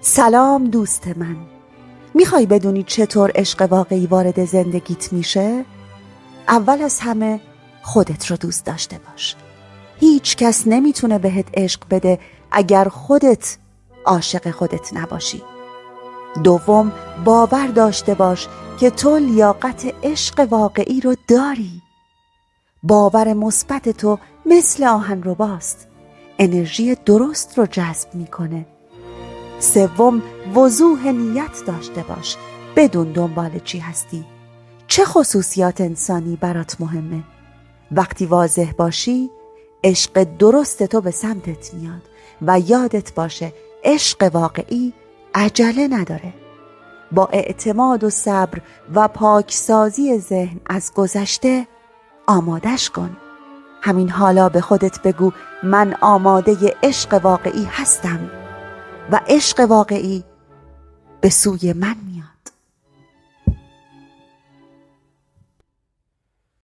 سلام دوست من. میخوای بدونی چطور عشق واقعی وارد زندگیت میشه؟ اول از همه خودت رو دوست داشته باش. هیچ کس نمیتونه بهت عشق بده اگر خودت عاشق خودت نباشی. دوم، باور داشته باش که تو لیاقت عشق واقعی رو داری. باور مثبت تو مثل آهنرباست، انرژی درست رو جذب میکنه. سوم، وضوح نیت داشته باش. بدون دنبال چی هستی، چه خصوصیات انسانی برات مهمه. وقتی واضح باشی، عشق درست تو به سمتت میاد و یادت باشه عشق واقعی عجله نداره. با اعتماد و صبر و پاکسازی ذهن از گذشته آمادش کن. همین حالا به خودت بگو من آماده عشق واقعی هستم و عشق واقعی به سوی من میاد.